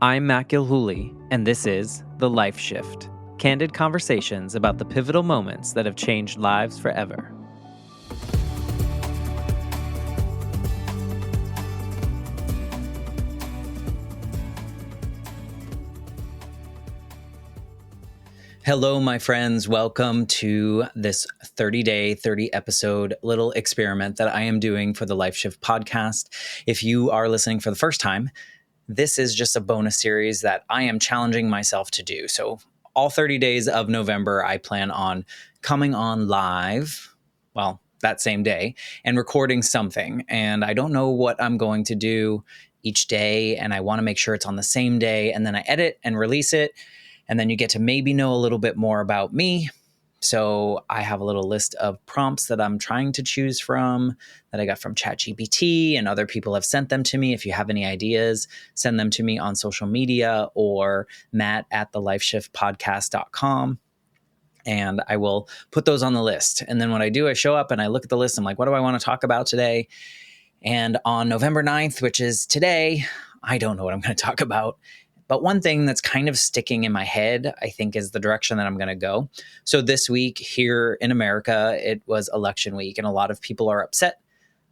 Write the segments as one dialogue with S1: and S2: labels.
S1: I'm Matt Gilhooly, and this is The Life Shift, candid conversations about the pivotal moments that have changed lives forever. Hello, my friends. Welcome to this 30-day, 30-episode little experiment that I am doing for the Life Shift podcast. If you are listening for the first time, this is just a bonus series that I am challenging myself to do. So all 30 days of November, I plan on coming on live, well, that same day, and recording something. And I don't know what I'm going to do each day, and I want to make sure it's on the same day. And then I edit and release it. And then you get to maybe know a little bit more about me. So I have a little list of prompts that I'm trying to choose from that I got from ChatGPT, and other people have sent them to me. If you have any ideas, send them to me on social media or matt@thelifeshiftpodcast.com. And I will put those on the list. And then when I do, I show up and I look at the list. I'm like, what do I want to talk about today? And on November 9th, which is today, I don't know what I'm going to talk about. But one thing that's kind of sticking in my head, I think, is the direction that I'm going to go. So this week here in America, it was election week, and a lot of people are upset.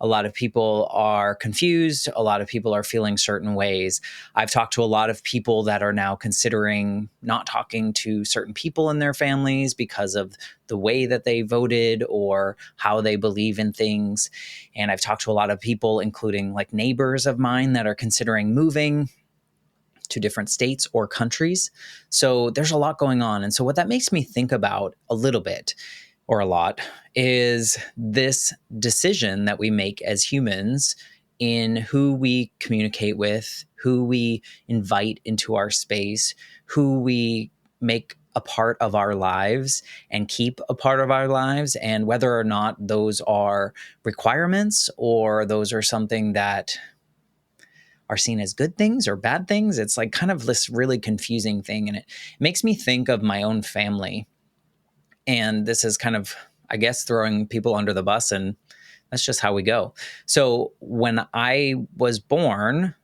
S1: A lot of people are confused. A lot of people are feeling certain ways. I've talked to a lot of people that are now considering not talking to certain people in their families because of the way that they voted or how they believe in things. And I've talked to a lot of people, including like neighbors of mine, that are considering moving to different states or countries. So there's a lot going on. And so what that makes me think about a little bit or a lot is this decision that we make as humans in who we communicate with, who we invite into our space, who we make a part of our lives and keep a part of our lives, and whether or not those are requirements or those are something that are seen as good things or bad things. It's like kind of this really confusing thing. And it makes me think of my own family. And this is kind of, I guess, throwing people under the bus, and that's just how we go. So when I was born,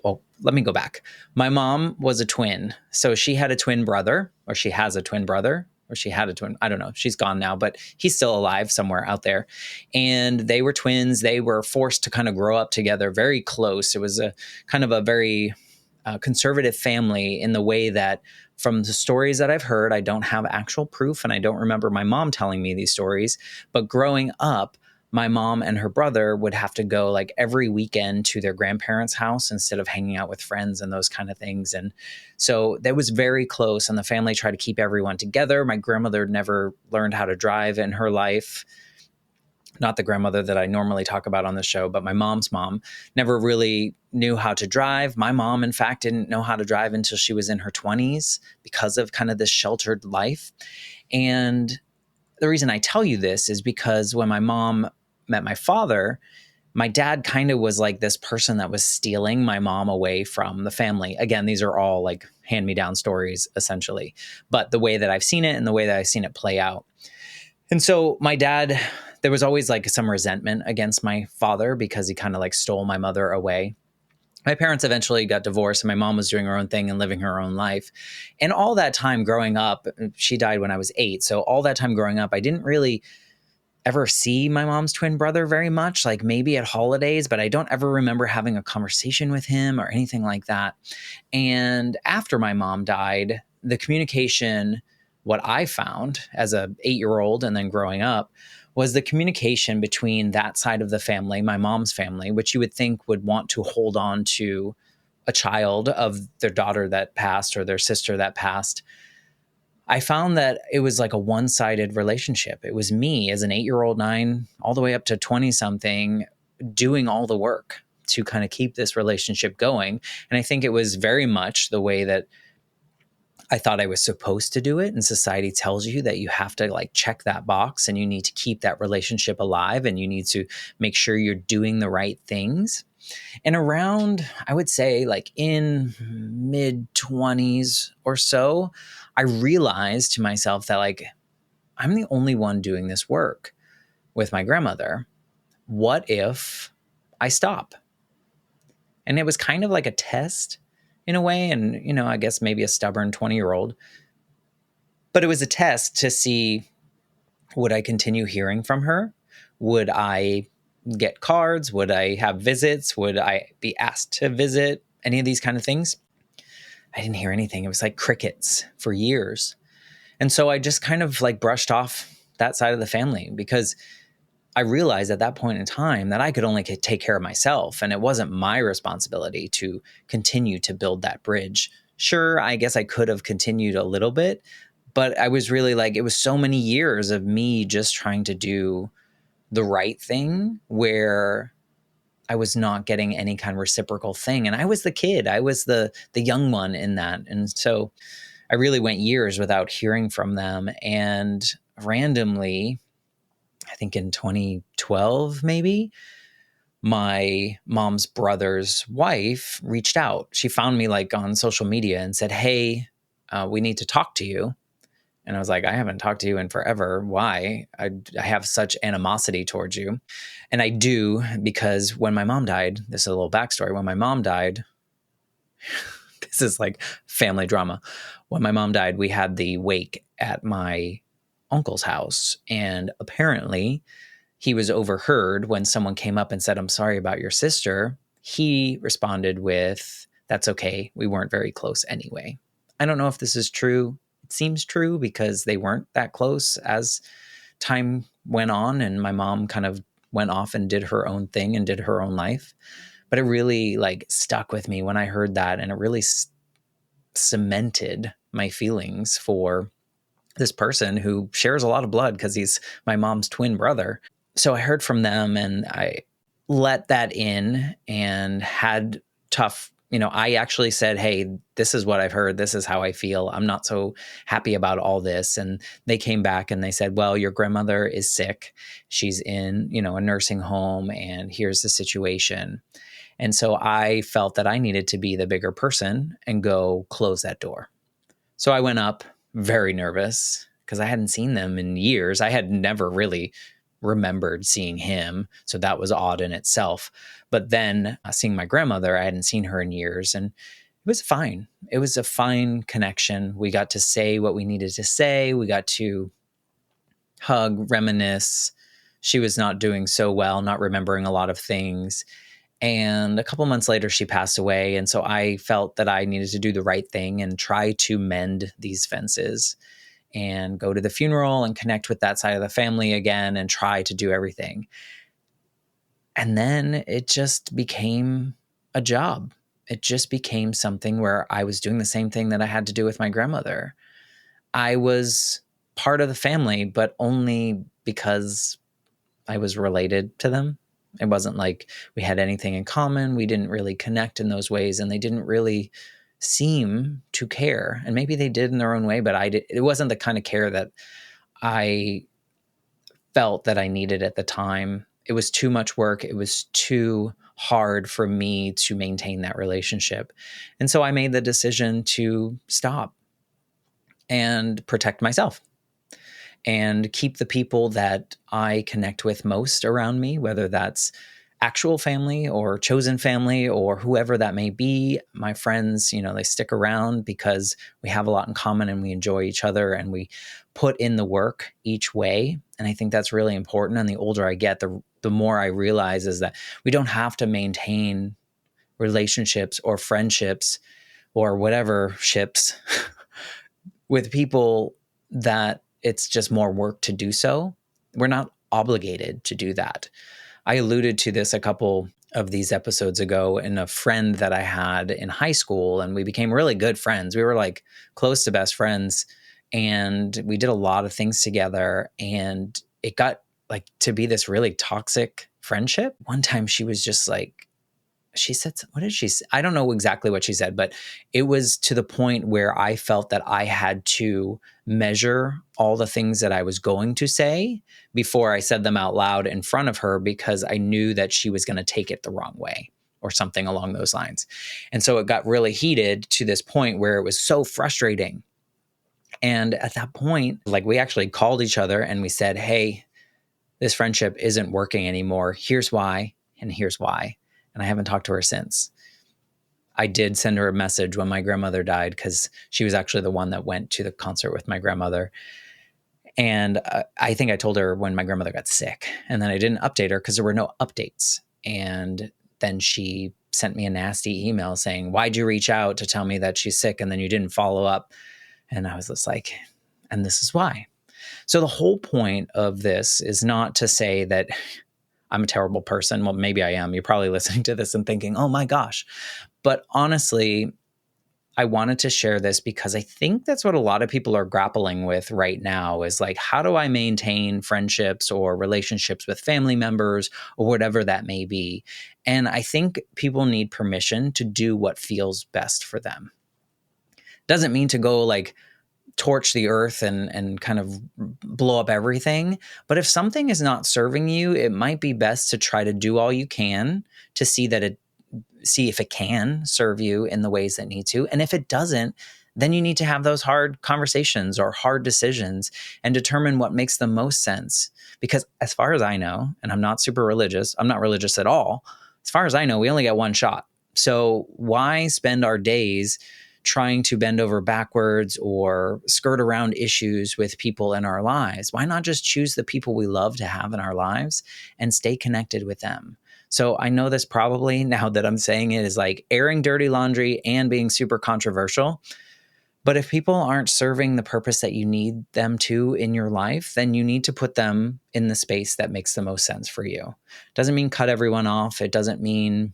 S1: well, let me go back. My mom was a twin. So she had a twin brother, or she has a twin brother, or she had a twin. I don't know. She's gone now, but he's still alive somewhere out there. And they were twins. They were forced to kind of grow up together very close. It was a kind of a very conservative family in the way that, from the stories that I've heard, I don't have actual proof, and I don't remember my mom telling me these stories, but growing up, my mom and her brother would have to go like every weekend to their grandparents' house instead of hanging out with friends and those kind of things. And so that was very close, and the family tried to keep everyone together. My grandmother never learned how to drive in her life. Not the grandmother that I normally talk about on the show, but my mom's mom never really knew how to drive. My mom, in fact, didn't know how to drive until she was in her 20s because of kind of this sheltered life. And the reason I tell you this is because when my mom met my father, my dad kind of was like this person that was stealing my mom away from the family. Again, these are all like hand-me-down stories, essentially, but the way that I've seen it and the way that I've seen it play out. And so my dad, there was always like some resentment against my father because he kind of like stole my mother away. My parents eventually got divorced, and my mom was doing her own thing and living her own life. And all that time growing up, she died when I was 8. So all that time growing up, I didn't really ever see my mom's twin brother very much, like maybe at holidays, but I don't ever remember having a conversation with him or anything like that. And after my mom died, the communication, what I found as a 8-year-old and then growing up, was the communication between that side of the family, my mom's family, which you would think would want to hold on to a child of their daughter that passed or their sister that passed. I found that it was like a one-sided relationship. It was me as an 8-year-old, 9, all the way up to 20-something, doing all the work to kind of keep this relationship going. And I think it was very much the way that I thought I was supposed to do it. And society tells you that you have to like check that box, and you need to keep that relationship alive, and you need to make sure you're doing the right things. And around, I would say like in mid-20s or so, I realized to myself that like, I'm the only one doing this work with my grandmother. What if I stop? And it was kind of like a test in a way. And, I guess maybe a stubborn 20-year-old, but it was a test to see, would I continue hearing from her? Would I get cards? Would I have visits? Would I be asked to visit? Any of these kind of things? I didn't hear anything. It was like crickets for years. And so I just kind of like brushed off that side of the family because I realized at that point in time that I could only take care of myself, and it wasn't my responsibility to continue to build that bridge. Sure, I guess I could have continued a little bit, but I was really like, it was so many years of me just trying to do the right thing where I was not getting any kind of reciprocal thing. And I was the kid. I was the young one in that. And so I really went years without hearing from them. And randomly, I think in 2012, maybe, my mom's brother's wife reached out. She found me like on social media and said, "Hey, we need to talk to you." And I was like, "I haven't talked to you in forever. Why? I have such animosity towards you." And I do, because when my mom died, this is a little backstory. When my mom died, this is like family drama. When my mom died, we had the wake at my uncle's house. And apparently he was overheard when someone came up and said, "I'm sorry about your sister." He responded with, "That's okay. We weren't very close anyway." I don't know if this is true. It seems true because they weren't that close as time went on, and my mom kind of went off and did her own thing and did her own life. But it really like stuck with me when I heard that, and it really cemented my feelings for this person who shares a lot of blood because he's my mom's twin brother. So I heard from them and I let that in and had tough, I actually said, "Hey, this is what I've heard. This is how I feel. I'm not so happy about all this." And they came back and they said, "Well, your grandmother is sick. She's in, a nursing home, and here's the situation." And so I felt that I needed to be the bigger person and go close that door. So I went up very nervous because I hadn't seen them in years. I had never really remembered seeing him. So that was odd in itself. But then seeing my grandmother, I hadn't seen her in years, and it was fine. It was a fine connection. We got to say what we needed to say. We got to hug, reminisce. She was not doing so well, not remembering a lot of things. And a couple months later, she passed away. And so I felt that I needed to do the right thing and try to mend these fences and go to the funeral and connect with that side of the family again and try to do everything. And then it just became a job. It just became something where I was doing the same thing that I had to do with my grandmother. I was part of the family, but only because I was related to them. It wasn't like we had anything in common. We didn't really connect in those ways, and they didn't really seem to care. And maybe they did in their own way, but it wasn't the kind of care that I felt that I needed at the time. It was too much work. It was too hard for me to maintain that relationship. And so I made the decision to stop and protect myself and keep the people that I connect with most around me, whether that's actual family or chosen family or whoever that may be. My friends, they stick around because we have a lot in common and we enjoy each other and we put in the work each way. And I think that's really important. And the older I get, the more I realize is that we don't have to maintain relationships or friendships or whatever ships with people that it's just more work to do so. We're not obligated to do that. I alluded to this a couple of these episodes ago in a friend that I had in high school, and we became really good friends. We were like close to best friends, and we did a lot of things together, and it got like to be this really toxic friendship. One time she was just like, she said, what did she say? I don't know exactly what she said, but it was to the point where I felt that I had to measure all the things that I was going to say before I said them out loud in front of her, because I knew that she was going to take it the wrong way or something along those lines. And so it got really heated to this point where it was so frustrating. And at that point, like, we actually called each other and we said, "Hey, this friendship isn't working anymore. Here's why, and here's why." And I haven't talked to her since. I did send her a message when my grandmother died, because she was actually the one that went to the concert with my grandmother. And I think I told her when my grandmother got sick, and then I didn't update her because there were no updates. And then she sent me a nasty email saying, "Why'd you reach out to tell me that she's sick and then you didn't follow up?" And I was just like, and this is why. So the whole point of this is not to say that I'm a terrible person. Well, maybe I am. You're probably listening to this and thinking, oh my gosh. But honestly, I wanted to share this because I think that's what a lot of people are grappling with right now, is like, how do I maintain friendships or relationships with family members or whatever that may be? And I think people need permission to do what feels best for them. Doesn't mean to go like torch the earth and kind of blow up everything. But if something is not serving you, it might be best to try to do all you can to see if it can serve you in the ways that need to. And if it doesn't, then you need to have those hard conversations or hard decisions and determine what makes the most sense. Because as far as I know, and I'm not super religious, I'm not religious at all. As far as I know, we only get one shot. So why spend our days trying to bend over backwards or skirt around issues with people in our lives? Why not just choose the people we love to have in our lives and stay connected with them? So I know this probably, now that I'm saying it, is like airing dirty laundry and being super controversial. But if people aren't serving the purpose that you need them to in your life, then you need to put them in the space that makes the most sense for you. Doesn't mean cut everyone off. It doesn't mean,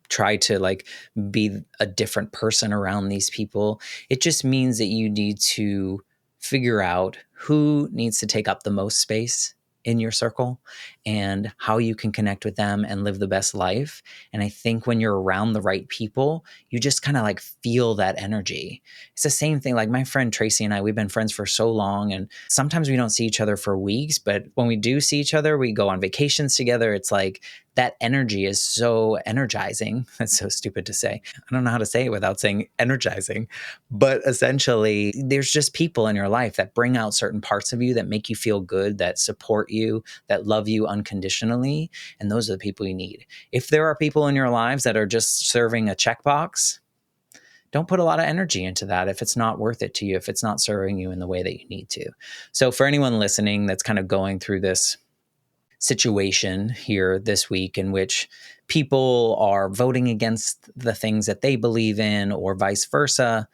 S1: try to like be a different person around these people. It just means that you need to figure out who needs to take up the most space in your circle and how you can connect with them and live the best life. And I think when you're around the right people, you just kind of like feel that energy. It's the same thing. Like my friend Tracy and I, we've been friends for so long, and sometimes we don't see each other for weeks, but when we do see each other, we go on vacations together. It's like that energy is so energizing. That's so stupid to say. I don't know how to say it without saying energizing. But essentially, there's just people in your life that bring out certain parts of you that make you feel good, that support you, that love you unconditionally. And those are the people you need. If there are people in your lives that are just serving a checkbox, don't put a lot of energy into that if it's not worth it to you, if it's not serving you in the way that you need to. So for anyone listening that's kind of going through this situation here this week in which people are voting against the things that they believe in or vice versa,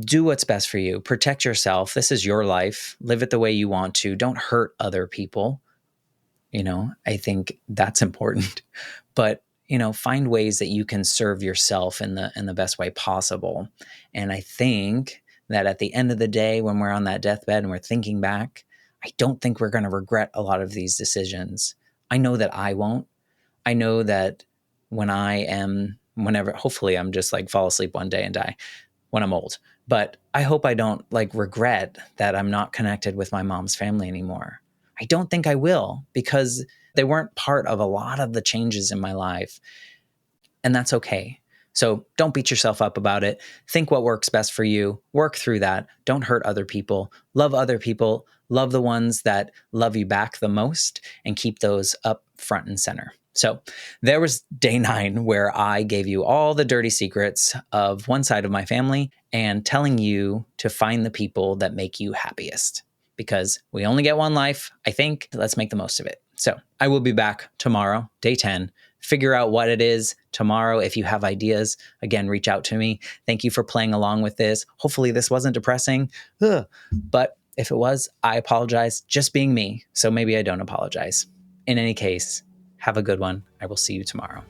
S1: do what's best for you. Protect yourself. This is your life. Live it the way you want to. Don't hurt other people. I think that's important. But, find ways that you can serve yourself in the best way possible. And I think that at the end of the day, when we're on that deathbed and we're thinking back, I don't think we're going to regret a lot of these decisions. I know that I won't. I know that hopefully I'm just like fall asleep one day and die when I'm old. But I hope I don't like regret that I'm not connected with my mom's family anymore. I don't think I will, because they weren't part of a lot of the changes in my life. And that's okay. So don't beat yourself up about it. Think what works best for you. Work through that. Don't hurt other people. Love other people. Love the ones that love you back the most, and keep those up front and center. So there was day 9 where I gave you all the dirty secrets of one side of my family and telling you to find the people that make you happiest, because we only get one life. I think let's make the most of it. So I will be back tomorrow, day 10. Figure out what it is tomorrow. If you have ideas, again, reach out to me. Thank you for playing along with this. Hopefully this wasn't depressing, but if it was, I apologize. Just being me. So maybe I don't apologize. In any case, have a good one. I will see you tomorrow.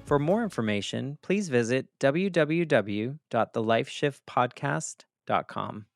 S1: For more information, please visit www.thelifeshiftpodcast.com.